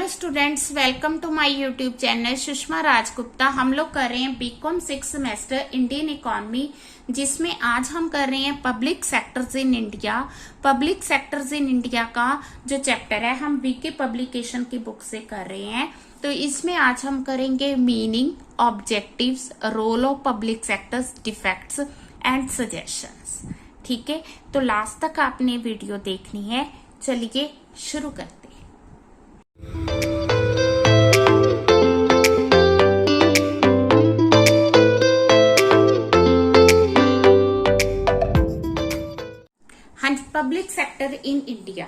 Hello students, welcome to my YouTube channel Sushma Rajgupta. हम लोग कर रहे हैं बीकॉम 6 सेमेस्टर इंडियन इकोनॉमी, जिसमें आज हम कर रहे हैं public sectors in India. Public sectors in India का जो चैप्टर है हम बीके पब्लिकेशन की बुक से कर रहे हैं। तो इसमें आज हम करेंगे meaning, objectives, role of public sectors, defects and suggestions. ठीक है, तो लास्ट तक आपने वीडियो देखनी है। चलिए शुरू करते हैं। हाँ जी, पब्लिक सेक्टर इन इंडिया।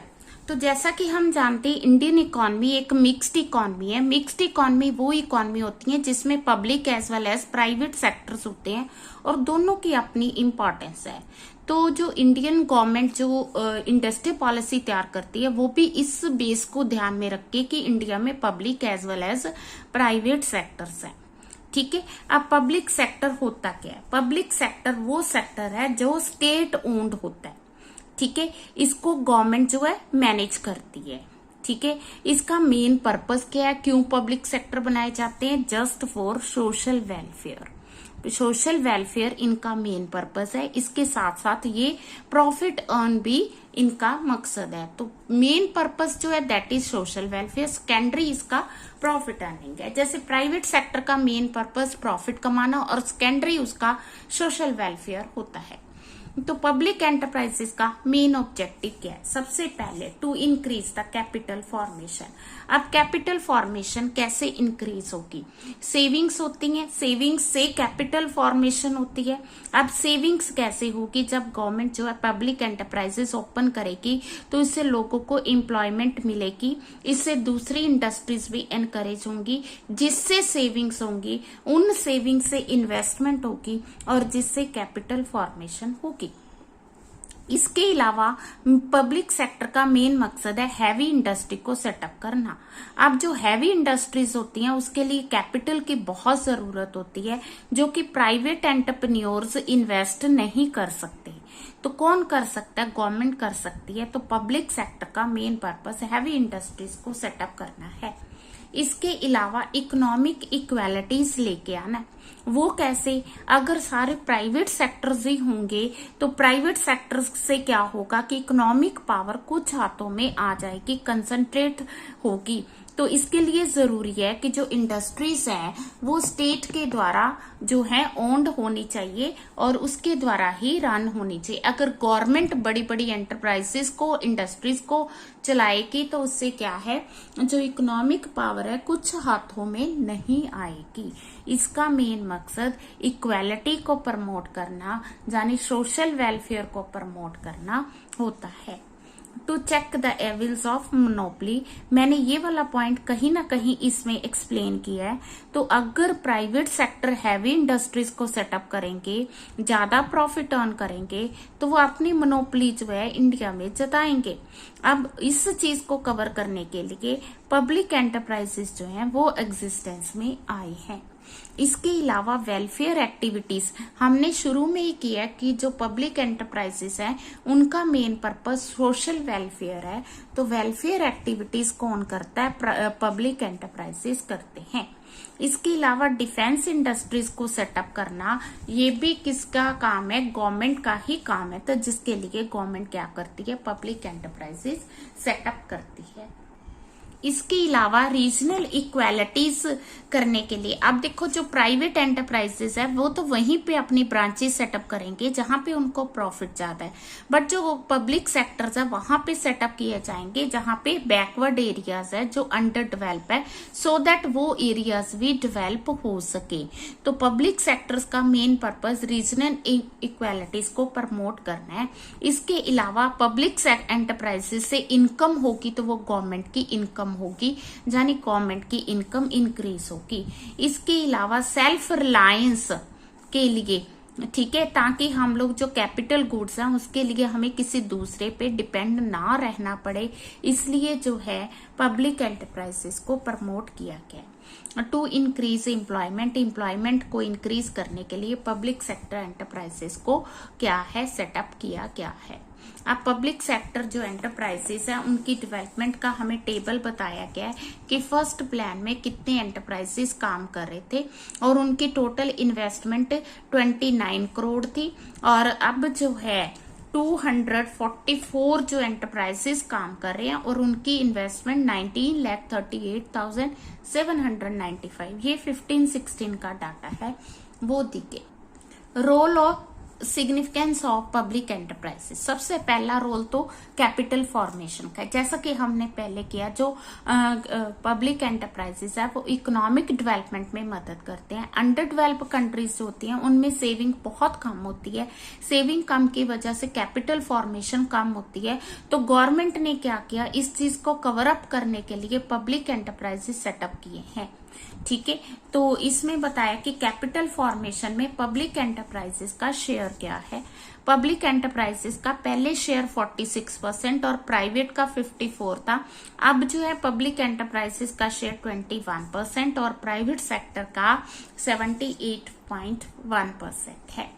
तो जैसा कि हम जानते हैं इंडियन इकोनॉमी एक मिक्स्ड इकोनॉमी है। मिक्स्ड इकोनॉमी वो इकोनॉमी होती है जिसमें public as well as private sectors होते हैं और दोनों की अपनी इम्पोर्टेंस है। तो जो इंडियन गवर्नमेंट जो इंडस्ट्रियल पॉलिसी तैयार करती है वो भी इस बेस को ध्यान में रख के कि इंडिया में public as well as private sectors हैं। ठीक है, अब पब्लिक सेक्टर होता क्या है? पब्लिक सेक्टर वो सेक्टर है जो स्टेट ओन्ड होता है। ठीक है, इसको गवर्नमेंट जो है मैनेज करती है। ठीक है, इसका मेन पर्पस क्या है? क्यों पब्लिक सेक्टर बनाए जाते हैं? Just for social welfare. Social welfare इनका मेन पर्पस है। इसके साथ साथ ये प्रॉफिट अर्न भी इनका मकसद है। तो मेन पर्पस जो है that is social welfare, secondary इसका प्रॉफिट अर्निंग है। जैसे प्राइवेट सेक्टर का मेन पर्पस प्रॉफिट कमाना और सेकेंडरी उसका सोशल वेलफेयर होता है। तो पब्लिक एंटरप्राइजेस का मेन ऑब्जेक्टिव क्या है? सबसे पहले to increase the capital formation. अब कैपिटल फॉर्मेशन कैसे इंक्रीज होगी? सेविंग्स होती हैं, सेविंग्स से कैपिटल फॉर्मेशन होती है। अब सेविंग्स कैसे होगी? जब गवर्नमेंट जो है पब्लिक एंटरप्राइजेस ओपन करेगी तो इससे लोगों को एम्प्लॉयमेंट मिलेगी, इससे दूसरी इंडस्ट्रीज भी एनकरेज होंगी, जिससे सेविंग्स होंगी, उन सेविंग से इन्वेस्टमेंट होगी और जिससे कैपिटल फॉर्मेशन होगी। इसके अलावा पब्लिक सेक्टर का मेन मकसद है हैवी इंडस्ट्री को सेटअप करना। अब जो हैवी इंडस्ट्रीज होती हैं उसके लिए कैपिटल की बहुत जरूरत होती है, जो कि प्राइवेट एंटरप्रेन्योर्स इन्वेस्ट नहीं कर सकते। तो कौन कर सकता है? गवर्नमेंट कर सकती है। तो पब्लिक सेक्टर का मेन पर्पस हैवी इंडस्ट्रीज को सेटअप करना है। इसके अलावा इकोनॉमिक इक्वालिटीज लेके आना। वो कैसे? अगर सारे प्राइवेट सेक्टर्स ही होंगे तो प्राइवेट सेक्टर्स से क्या होगा कि इकोनॉमिक पावर कुछ हाथों में आ जाएगी, कंसंट्रेट होगी। तो इसके लिए जरूरी है कि जो इंडस्ट्रीज है वो स्टेट के द्वारा जो है ओन्ड होनी चाहिए और उसके द्वारा ही रन होनी चाहिए। अगर गवर्नमेंट बड़ी बड़ी एंटरप्राइजेस को, इंडस्ट्रीज को चलाएगी तो उससे क्या है, जो इकोनॉमिक पावर है कुछ हाथों में नहीं आएगी। इसका मेन मकसद इक्वालिटी को प्रमोट करना, यानी सोशल वेलफेयर को प्रमोट करना होता है। To check the evils of monopoly, मैंने ये वाला पॉइंट कहीं ना कहीं इसमें एक्सप्लेन किया है। तो अगर प्राइवेट सेक्टर हैवी इंडस्ट्रीज को सेटअप करेंगे, ज्यादा प्रॉफिट अर्न करेंगे, तो वो अपनी मोनोपली जो है इंडिया में जताएंगे। अब इस चीज को कवर करने के लिए पब्लिक एंटरप्राइजेस जो हैं वो एग्जिस्टेंस में आए हैं। इसके अलावा वेलफेयर एक्टिविटीज हमने शुरू में ही किया कि जो पब्लिक एंटरप्राइजेस हैं उनका मेन पर्पस सोशल वेलफेयर है। तो वेलफेयर एक्टिविटीज कौन करता है? पब्लिक एंटरप्राइजेस करते हैं। इसके अलावा डिफेंस इंडस्ट्रीज को सेटअप करना, ये भी किसका काम है? गवर्नमेंट का ही काम है। तो जिसके लिए गवर्नमेंट क्या करती है? पब्लिक एंटरप्राइजेस सेटअप करती है। इसके अलावा रीजनल इक्वालिटीज करने के लिए, अब देखो जो प्राइवेट एंटरप्राइजेस है वो तो वहीं पे अपनी ब्रांचेस सेटअप करेंगे जहां पे उनको प्रॉफिट ज्यादा है, बट जो पब्लिक सेक्टर्स है वहां पे सेटअप किए जाएंगे जहां पे बैकवर्ड एरियाज है, जो अंडर डेवलप है, सो दैट वो एरियाज भी डेवलप हो सके। तो पब्लिक सेक्टर्स का मेन पर्पस रीजनल इक्वालिटीज को प्रमोट करना है। इसके अलावा पब्लिक एंटरप्राइजेस से इनकम होगी तो वो गवर्नमेंट की इनकम होगी, यानी गवर्नमेंट की इनकम इंक्रीज होगी। इसके अलावा सेल्फ रिलायंस के लिए, ठीक है, ताकि हम लोग जो कैपिटल गुड्स हैं उसके लिए हमें किसी दूसरे पे डिपेंड ना रहना पड़े, इसलिए जो है पब्लिक एंटरप्राइजेस को प्रमोट किया गया। टू इंक्रीज एम्प्लॉयमेंट, एम्प्लॉयमेंट को इंक्रीज करने के लिए पब्लिक सेक्टर एंटरप्राइजेस को क्या है? सेटअप किया गया है। अब पब्लिक सेक्टर जो एंटरप्राइजेस है उनकी डेवलपमेंट का हमें टेबल बताया गया है कि फर्स्ट प्लान में कितने एंटरप्राइजेस काम कर रहे थे और उनकी टोटल इन्वेस्टमेंट 29 करोड़ थी। और अब जो है 244 जो एंटरप्राइजेस काम कर रहे हैं और उनकी इन्वेस्टमेंट 19,38,795, ये 15-16 का डाटा है वो दी गई। Role of significance of public enterprises, सबसे पहला रोल तो कैपिटल फॉर्मेशन का है। जैसा कि हमने पहले किया, जो पब्लिक एंटरप्राइजेस है वो इकोनॉमिक डेवलपमेंट में मदद करते हैं। अंडर डेवलप कंट्रीज जो होती हैं उनमें सेविंग बहुत कम होती है, सेविंग कम की वजह से कैपिटल फॉर्मेशन कम होती है। तो गवर्नमेंट ने क्या किया, इस चीज को कवर अप करने के लिए पब्लिक एंटरप्राइजेस सेटअप किए हैं। ठीक है, तो इसमें बताया कि कैपिटल फॉर्मेशन में पब्लिक एंटरप्राइजेस का शेयर क्या है। पब्लिक एंटरप्राइजेस का पहले शेयर 46% और प्राइवेट का 54 था। अब जो है पब्लिक एंटरप्राइजेस का शेयर 21% और प्राइवेट सेक्टर का 78.1% है।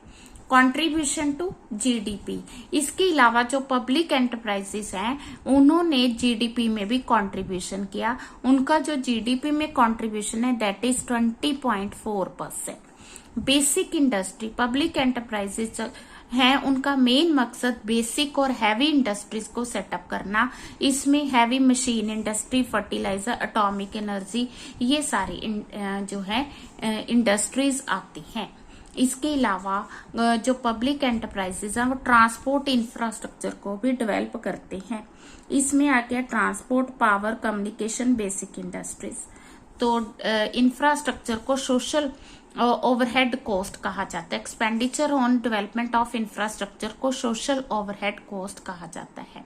कंट्रीब्यूशन टू जीडीपी, इसके अलावा जो पब्लिक एंटरप्राइजेस हैं उन्होंने जीडीपी में भी कंट्रीब्यूशन किया। उनका जो जीडीपी में कंट्रीब्यूशन है that is 20.4%। Basic industry, public enterprises हैं उनका मेन मकसद बेसिक और हैवी इंडस्ट्रीज को सेटअप करना। इसमें heavy machine industry, fertiliser, atomic energy, ये सारी जो है इंडस्ट्रीज आती हैं। इसके अलावा जो पब्लिक एंटरप्राइजेस हैं वो ट्रांसपोर्ट इंफ्रास्ट्रक्चर को भी डेवलप करते हैं। इसमें आ गया transport, power, communication, basic industries. तो इंफ्रास्ट्रक्चर को सोशल ओवरहेड कॉस्ट कहा जाता है। Expenditure on development of infrastructure को सोशल ओवरहेड कॉस्ट कहा जाता है।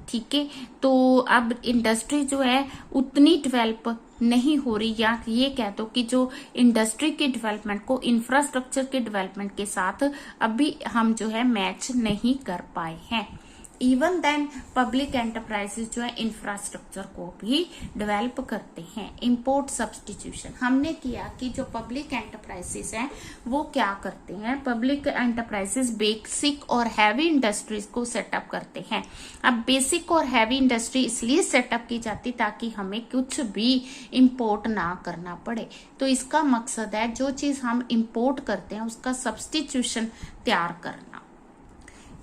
ठीक है, तो अब इंडस्ट्री जो है उतनी डेवलप नहीं हो रही, या ये कह दो कि जो इंडस्ट्री के डेवलपमेंट को इंफ्रास्ट्रक्चर के डेवलपमेंट के साथ अभी हम जो है मैच नहीं कर पाए हैं। इवन देन पब्लिक एंटरप्राइजेस जो है इंफ्रास्ट्रक्चर को भी डेवलप करते हैं। इंपोर्ट सब्सटीट्यूशन हमने किया कि जो पब्लिक एंटरप्राइजेस हैं वो क्या करते हैं, पब्लिक एंटरप्राइजेस बेसिक और हैवी इंडस्ट्रीज को सेटअप करते हैं। अब बेसिक और हैवी इंडस्ट्री इसलिए सेटअप की जाती ताकि हमें कुछ भी इंपोर्ट ना करना पड़े। तो इसका मकसद है जो चीज हम इंपोर्ट करते हैं उसका सब्सटीट्यूशन तैयार करना।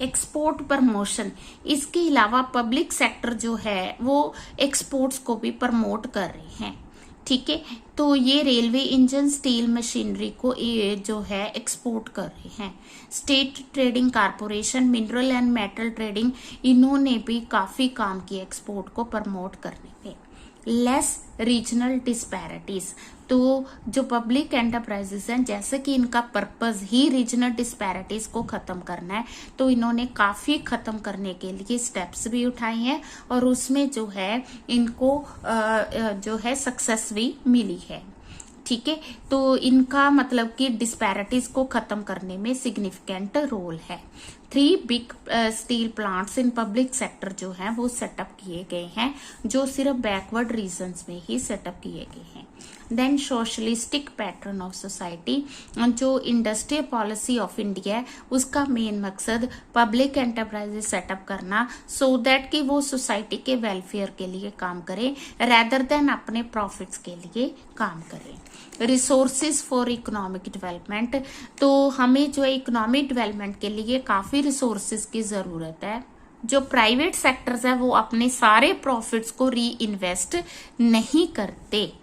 एक्सपोर्ट प्रमोशन, इसके अलावा पब्लिक सेक्टर जो है वो एक्सपोर्ट्स को भी प्रमोट कर रहे हैं। ठीक है, तो ये रेलवे इंजन, स्टील मशीनरी को ये जो है एक्सपोर्ट कर रहे हैं। State trading corporation, mineral and metal trading, इन्होंने भी काफी काम किया एक्सपोर्ट को प्रमोट करने में। लेस रीजनल डिस्पैरिटीज, तो जो पब्लिक एंटरप्राइजेस हैं जैसे कि इनका पर्पस ही रीजनल डिस्पैरिटीज को खत्म करना है, तो इन्होंने काफी खत्म करने के लिए स्टेप्स भी उठाए हैं और उसमें जो है इनको जो है सक्सेस भी मिली है। ठीक है, तो इनका मतलब कि डिस्पैरिटीज को खत्म करने में सिग्निफिकेंट रोल है। 3 big steel plants in public sector जो है वो सेटअप किए गए हैं, जो सिर्फ बैकवर्ड रीजन्स में ही सेटअप किए गए हैं। Then socialistic pattern of society, जो इंडस्ट्रियल पॉलिसी ऑफ इंडिया है उसका मेन मकसद पब्लिक एंटरप्राइजेस सेटअप करना, सो दैट कि वो सोसाइटी के वेलफेयर के लिए काम करें रेदर देन अपने प्रॉफिट्स के लिए काम करें। रिसोर्सेज फॉर इकोनॉमिक डेवलपमेंट, तो हमें जो है इकोनॉमिक डेवलपमेंट के लिए काफी रिसोर्सेज की जरूरत है। जो प्राइवेट सेक्टर्स है वो अपने सारे प्रॉफिट्स को री इन्वेस्ट नहीं करते,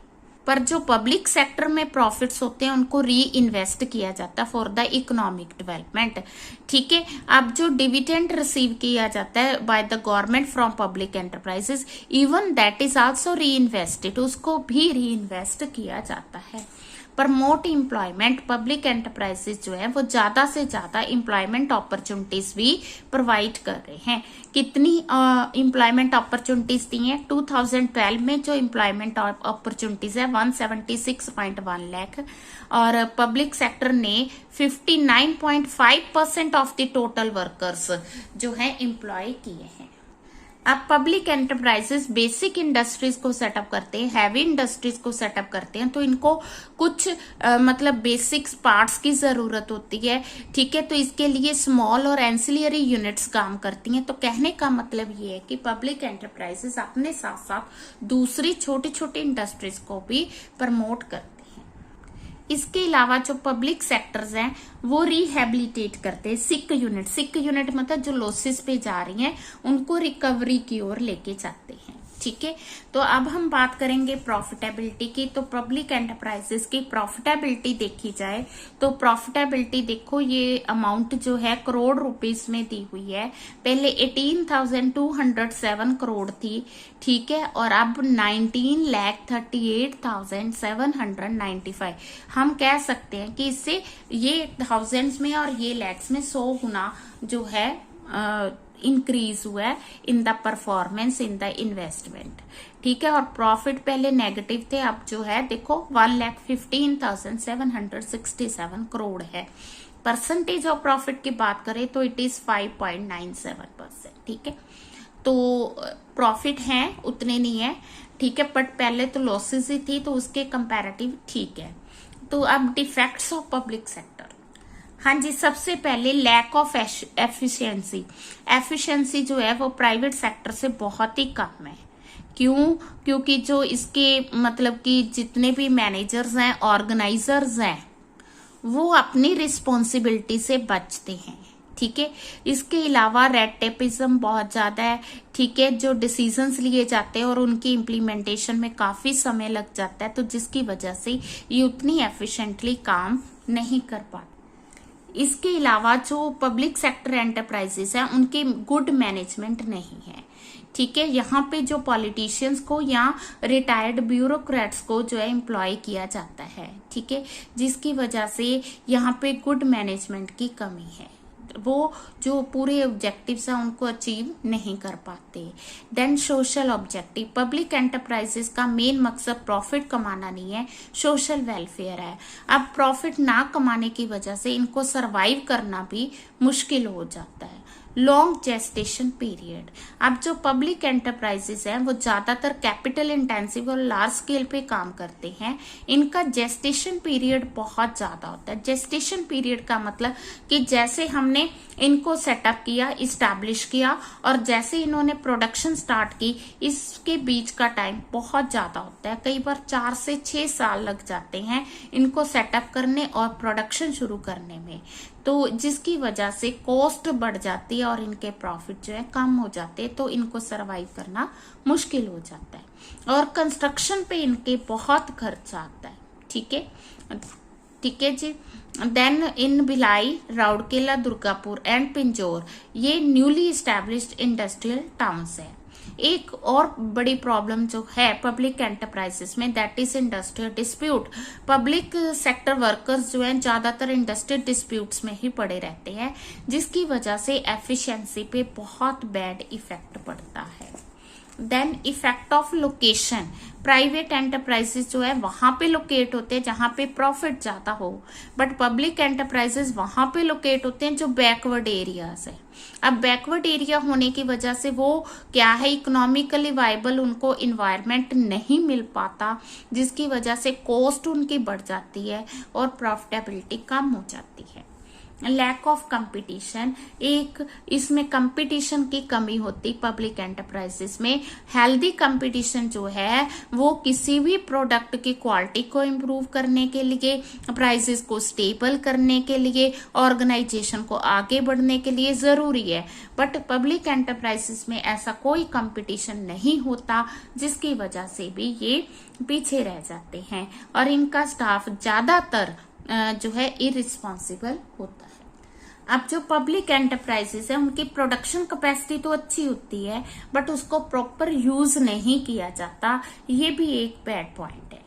पर जो पब्लिक सेक्टर में प्रॉफिट्स होते हैं उनको री इन्वेस्ट किया जाता है फॉर द इकोनॉमिक डेवलपमेंट। ठीक है, अब जो डिविडेंड रिसीव किया जाता है by the government from public enterprises, even that is also री इन्वेस्टेड, उसको भी री इन्वेस्ट किया जाता है। प्रमोट एम्प्लॉयमेंट, पब्लिक एंटरप्राइजेस जो है वो ज्यादा से ज्यादा एम्प्लॉयमेंट अपॉर्चुनिटीज भी प्रोवाइड कर रहे हैं। कितनी एम्प्लॉयमेंट अपॉर्चुनिटीज दी हैं? 2012 में जो एम्प्लॉयमेंट अपॉर्चुनिटीज है 176.1 लाख, और पब्लिक सेक्टर ने 59.5% ऑफ द टोटल वर्कर्स जो है एम्प्लॉय किए हैं। अब पब्लिक एंटरप्राइजेस बेसिक इंडस्ट्रीज को सेटअप करते हैं, हैवी इंडस्ट्रीज को सेटअप करते हैं, तो इनको कुछ मतलब बेसिक पार्ट्स की जरूरत होती है, ठीक है। तो इसके लिए स्मॉल और एंसिलियरी यूनिट्स काम करती हैं। तो कहने का मतलब ये है कि पब्लिक एंटरप्राइजेस अपने साथ साथ दूसरी छोटी छोटी इंडस्ट्रीज को भी प्रमोट करती हैं। इसके अलावा जो पब्लिक सेक्टर्स हैं वो रिहेबिलिटेट करते हैं सिक यूनिट मतलब जो लॉसेस पे जा रही हैं उनको रिकवरी की ओर लेके जाते हैं, ठीक है। तो अब हम बात करेंगे प्रॉफिटेबिलिटी की। तो पब्लिक एंटरप्राइजेस की प्रॉफिटेबिलिटी देखी जाए तो प्रॉफिटेबिलिटी देखो, ये अमाउंट जो है करोड़ रुपीस में दी हुई है। पहले 18,207 करोड़ थी, ठीक है, और अब 19,38,795। हम कह सकते हैं कि इससे ये थाउजेंड्स में और ये लैक्स में 100 गुना जो है इंक्रीज हुआ है in the performance in the investment, ठीक है। और प्रॉफिट पहले नेगेटिव थे, अब जो है देखो 1,15,767 करोड़ है। परसेंटेज ऑफ प्रॉफिट की बात करें तो इट इज 5.97%, ठीक है। तो प्रॉफिट है उतने नहीं है, ठीक है, बट पहले तो लॉसेस ही थी तो उसके कंपैरेटिव ठीक है। तो अब डिफेक्ट्स ऑफ पब्लिक सेक्टर, हाँ जी, सबसे पहले लैक ऑफ एफिशिएंसी। एफिशिएंसी जो है वो प्राइवेट सेक्टर से बहुत ही कम है। क्यों? क्योंकि जो इसके मतलब कि जितने भी मैनेजर्स हैं, ऑर्गेनाइजर्स हैं, वो अपनी रिस्पॉन्सिबिलिटी से बचते हैं, ठीक है। इसके अलावा रेड टेपिज्म बहुत ज्यादा है, ठीक है, जो डिसीजंस लिए जाते हैं और उनकी इम्प्लीमेंटेशन में काफी समय लग जाता है, तो जिसकी वजह से ये उतनी एफिशिएंटली काम नहीं कर पाते। इसके अलावा जो पब्लिक सेक्टर एंटरप्राइजेस हैं उनके गुड मैनेजमेंट नहीं है, ठीक है। यहाँ पे जो पॉलिटिशियंस को या रिटायर्ड ब्यूरोक्रेट्स को जो है एम्प्लॉय किया जाता है, ठीक है, जिसकी वजह से यहाँ पे गुड मैनेजमेंट की कमी है, वो जो पूरे ऑब्जेक्टिव्स हैं उनको अचीव नहीं कर पाते। Then social objective, public enterprises का मेन मकसद प्रॉफिट कमाना नहीं है, सोशल वेलफेयर है। अब प्रॉफिट ना कमाने की वजह से इनको सरवाइव करना भी मुश्किल हो जाता है। लॉन्ग जेस्टेशन पीरियड, अब जो पब्लिक एंटरप्राइजेस हैं वो ज्यादातर कैपिटल इंटेंसिव और लार्ज स्केल पे काम करते हैं। इनका जेस्टेशन पीरियड बहुत ज्यादा होता है। जेस्टेशन पीरियड का मतलब कि जैसे हमने इनको सेटअप किया, इस्टेब्लिश किया और जैसे इन्होंने प्रोडक्शन स्टार्ट की, इसके बीच का टाइम बहुत ज्यादा होता है। कई बार 4 से 6 साल लग जाते हैं इनको सेटअप करने और प्रोडक्शन शुरू करने में, तो जिसकी वजह से कॉस्ट बढ़ जाती है और इनके प्रॉफिट जो है कम हो जाते हैं, तो इनको सरवाइव करना मुश्किल हो जाता है। और कंस्ट्रक्शन पे इनके बहुत खर्चा आता है, ठीक है, ठीक है जी। Then in Bhilai, Rourkela, Durgapur and Pinjore, ये न्यूली इस्टेब्लिश्ड इंडस्ट्रियल टाउन्स है। एक और बड़ी प्रॉब्लम जो है पब्लिक एंटरप्राइजेस में, that is industrial dispute. Public sector workers जो हैं ज्यादातर इंडस्ट्रियल डिस्प्यूट्स में ही पड़े रहते हैं, जिसकी वजह से एफिशिएंसी पे बहुत बैड इफेक्ट पड़ता है। Then effect of location, private enterprises जो है वहां पे लोकेट होते हैं जहां पे प्रॉफिट ज्यादा हो, बट पब्लिक एंटरप्राइजेस वहां पे लोकेट होते हैं जो बैकवर्ड एरियाज है। अब बैकवर्ड एरिया होने की वजह से वो क्या है, इकोनॉमिकली वायबल उनको इन्वायरमेंट नहीं मिल पाता, जिसकी वजह से कॉस्ट उनकी बढ़ जाती है और प्रॉफिटेबिलिटी कम हो जाती है। लैक ऑफ कंपटीशन, एक इसमें कंपटीशन की कमी होती पब्लिक एंटरप्राइजेस में। हेल्दी कंपटीशन जो है वो किसी भी प्रोडक्ट की क्वालिटी को इम्प्रूव करने के लिए, प्राइसेस को स्टेबल करने के लिए, ऑर्गेनाइजेशन को आगे बढ़ने के लिए जरूरी है। बट पब्लिक एंटरप्राइजेस में ऐसा कोई कंपटीशन नहीं होता, जिसकी वजह से भी ये पीछे रह जाते हैं और इनका स्टाफ ज्यादातर जो है इरिस्पॉन्सिबल होता है। अब जो पब्लिक एंटरप्राइजेस है उनकी प्रोडक्शन कैपेसिटी तो अच्छी होती है, बट उसको प्रॉपर यूज नहीं किया जाता, ये भी एक बैड पॉइंट है।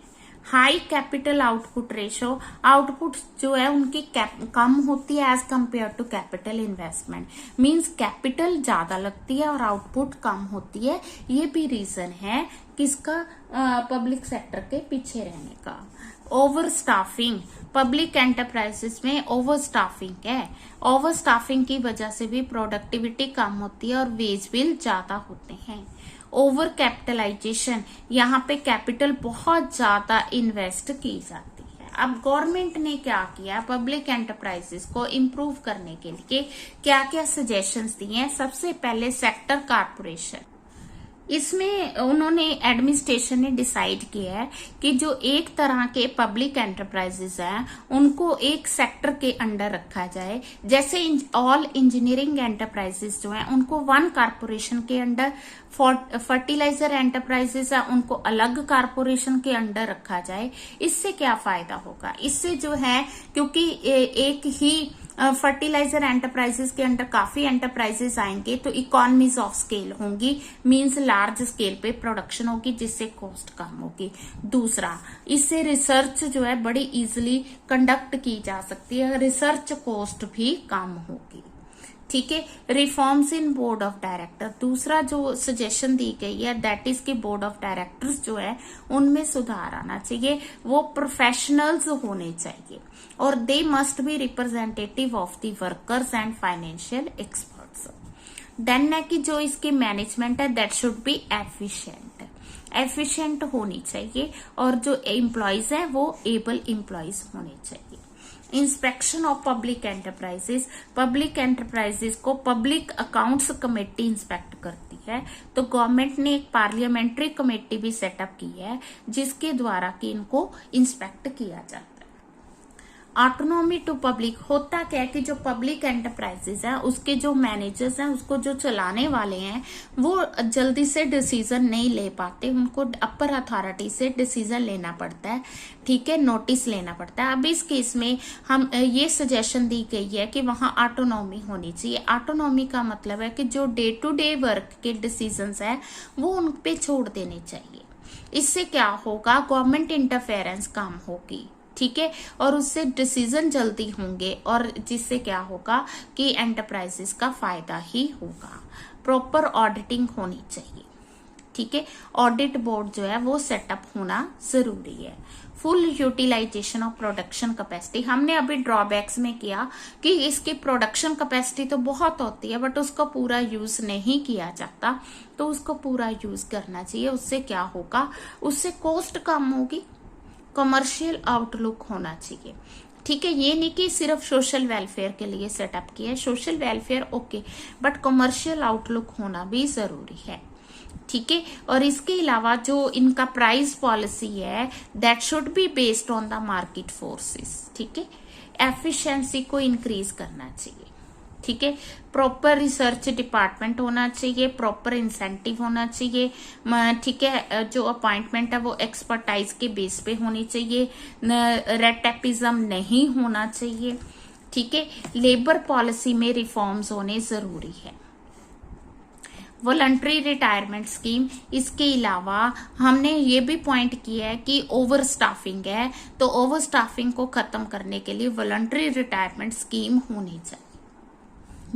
High capital output ratio, output जो है उनकी कम होती है as compare to capital investment, means capital ज्यादा लगती है और आउटपुट कम होती है। ये भी रीजन है किसका? पब्लिक सेक्टर के पीछे रहने का। ओवर स्टाफिंग, पब्लिक एंटरप्राइजेस में ओवर स्टाफिंग है। ओवर स्टाफिंग की वजह से भी प्रोडक्टिविटी कम होती है और वेज बिल ज्यादा होते हैं। ओवर कैपिटलाइजेशन, यहाँ पे कैपिटल बहुत ज्यादा इन्वेस्ट की जाती है। अब गवर्नमेंट ने क्या किया, पब्लिक एंटरप्राइजेस को इम्प्रूव करने के लिए क्या क्या सजेशंस दिए हैं? सबसे पहले सेक्टर कारपोरेशन, इसमें उन्होंने एडमिनिस्ट्रेशन ने डिसाइड किया है कि जो एक तरह के पब्लिक एंटरप्राइजेस हैं उनको एक सेक्टर के अंडर रखा जाए। जैसे ऑल इंजीनियरिंग एंटरप्राइजेस जो हैं उनको वन कारपोरेशन के अंडर, फर्टिलाइजर एंटरप्राइजेस है उनको अलग कारपोरेशन के अंडर रखा जाए। इससे क्या फायदा होगा? इससे जो है, क्योंकि एक ही फर्टिलाइजर एंटरप्राइजेस के अंडर काफी एंटरप्राइजेस आएंगे तो इकोनॉमीज ऑफ स्केल होंगी, मींस लार्ज स्केल पे प्रोडक्शन होगी जिससे कॉस्ट कम होगी। दूसरा, इससे रिसर्च जो है बड़ी इजीली कंडक्ट की जा सकती है, रिसर्च कॉस्ट भी कम होगी। ठीक है। Reforms in board of director, दूसरा जो सजेशन दी गई है दैट इज कि बोर्ड ऑफ डायरेक्टर्स जो है उनमें सुधार आना चाहिए, वो प्रोफेशनल्स होने चाहिए और they must be representative of the workers and financial experts. Then है कि जो इसकी मैनेजमेंट है दैट शुड बी एफिशिएंट होनी चाहिए और जो एम्प्लॉयज है वो एबल एम्प्लॉयज होने चाहिए। Inspection of public enterprises, public enterprises को पब्लिक अकाउंट्स कमेटी इंस्पेक्ट करती है, तो गवर्नमेंट ने एक पार्लियामेंट्री कमेटी भी सेटअप की है जिसके द्वारा कि इनको इंस्पेक्ट किया जाता है। ऑटोनॉमी टू पब्लिक, होता क्या है कि जो पब्लिक एंटरप्राइजेस है उसके जो मैनेजर्स हैं, उसको जो चलाने वाले हैं वो जल्दी से डिसीजन नहीं ले पाते, उनको अपर अथॉरिटी से डिसीजन लेना पड़ता है। ठीक है, नोटिस लेना पड़ता है। अब इस केस में हम ये सजेशन दी गई है कि वहां ऑटोनॉमी होनी चाहिए। ऑटोनॉमी का मतलब है कि जो डे टू डे वर्क के डिसीजंस है वो उन पे छोड़ देने चाहिए। इससे क्या होगा, गवर्नमेंट इंटरफेरेंस कम होगी। ठीक है, और उससे डिसीजन जल्दी होंगे और जिससे क्या होगा कि एंटरप्राइजेस का फायदा ही होगा। प्रॉपर ऑडिटिंग होनी चाहिए। ठीक है, ऑडिट बोर्ड जो है वो सेटअप होना जरूरी है। Full utilisation of production capacity, हमने अभी ड्रॉबैक्स में किया कि इसकी प्रोडक्शन कैपेसिटी तो बहुत होती है बट उसका पूरा यूज नहीं किया जाता, तो उसको पूरा यूज करना चाहिए। उससे क्या होगा, उससे कॉस्ट कम होगी, कमर्शियल आउटलुक होना चाहिए। ठीक है, ये नहीं कि सिर्फ सोशल वेलफेयर के लिए सेटअप किया है, social welfare okay, but commercial outlook होना भी जरूरी है। ठीक है, और इसके अलावा जो इनका प्राइस पॉलिसी है that should be based on the market forces. ठीक है, एफिशिएंसी को इंक्रीज करना चाहिए। ठीक है, प्रॉपर रिसर्च डिपार्टमेंट होना चाहिए, प्रॉपर इंसेंटिव होना चाहिए। ठीक है, जो अपॉइंटमेंट है वो एक्सपर्टाइज के बेस पे होनी चाहिए, रेटेपिज्म नहीं होना चाहिए। ठीक है, लेबर पॉलिसी में रिफॉर्म्स होने जरूरी है। वॉलंटरी रिटायरमेंट स्कीम, इसके अलावा हमने ये भी पॉइंट किया है कि ओवर स्टाफिंग है, तो ओवर स्टाफिंग को खत्म करने के लिए वॉलंटरी रिटायरमेंट स्कीम होनी चाहिए।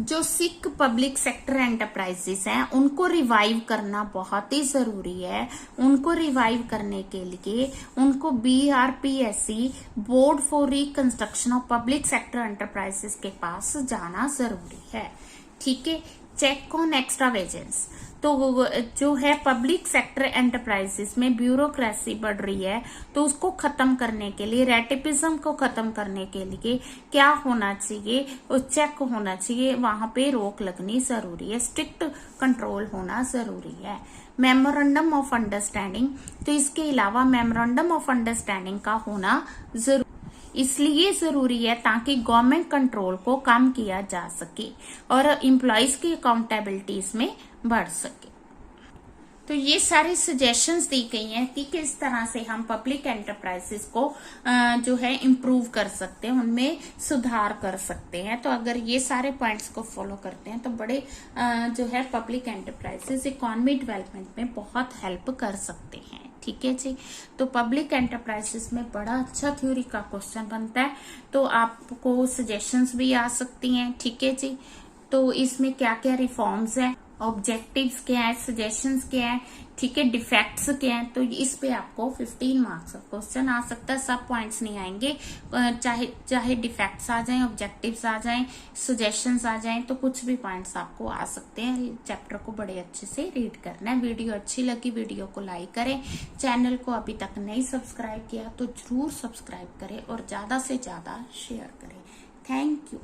जो सिक पब्लिक सेक्टर एंटरप्राइजेस हैं उनको रिवाइव करना बहुत ही जरूरी है। उनको रिवाइव करने के लिए उनको BRPSC board for reconstruction of public sector enterprises के पास जाना जरूरी है। ठीक है, चेक ऑन एक्स्ट्रा वेजेंस, तो जो है पब्लिक सेक्टर एंटरप्राइजेस में ब्यूरोक्रेसी बढ़ रही है, तो उसको खत्म करने के लिए, रेटिपिज्म को खत्म करने के लिए क्या होना चाहिए, चेक होना चाहिए, वहां पे रोक लगनी जरूरी है, स्ट्रिक्ट कंट्रोल होना जरूरी है। मेमोरेंडम ऑफ अंडरस्टैंडिंग, तो इसके अलावा मेमोरेंडम ऑफ अंडरस्टैंडिंग का होना जरूरी, इसलिए जरूरी है ताकि गवर्नमेंट कंट्रोल को कम किया जा सके और एम्प्लॉयज की अकाउंटेबिलिटी इसमें बढ़ सके। तो ये सारी सजेशंस दी गई हैं कि किस तरह से हम पब्लिक एंटरप्राइजेस को जो है इम्प्रूव कर सकते हैं, उनमें सुधार कर सकते हैं। तो अगर ये सारे पॉइंट्स को फॉलो करते हैं तो बड़े जो है पब्लिक एंटरप्राइजेस इकोनॉमी डेवलपमेंट में बहुत हेल्प कर सकते हैं। ठीक है जी, तो पब्लिक एंटरप्राइजेस में बड़ा अच्छा थ्योरी का क्वेश्चन बनता है, तो आपको सजेशंस भी आ सकती हैं। ठीक है जी, तो इसमें क्या क्या रिफॉर्म्स हैं ऑब्जेक्टिव्स क्या है, सजेशंस क्या है, ठीक है, डिफेक्ट्स क्या है। तो इस पे आपको 15 मार्क्स का क्वेश्चन आ सकता है। सब पॉइंट्स नहीं आएंगे, चाहे डिफेक्ट्स आ जाएं, ऑब्जेक्टिव्स आ जाएं, सजेशंस आ जाएं, तो कुछ भी पॉइंट्स आपको आ सकते हैं। चैप्टर को बड़े अच्छे से रीड करना है। वीडियो अच्छी लगी, वीडियो को लाइक करें। चैनल को अभी तक नहीं सब्सक्राइब किया तो जरूर सब्सक्राइब करें और ज्यादा से ज्यादा शेयर करें। Thank you.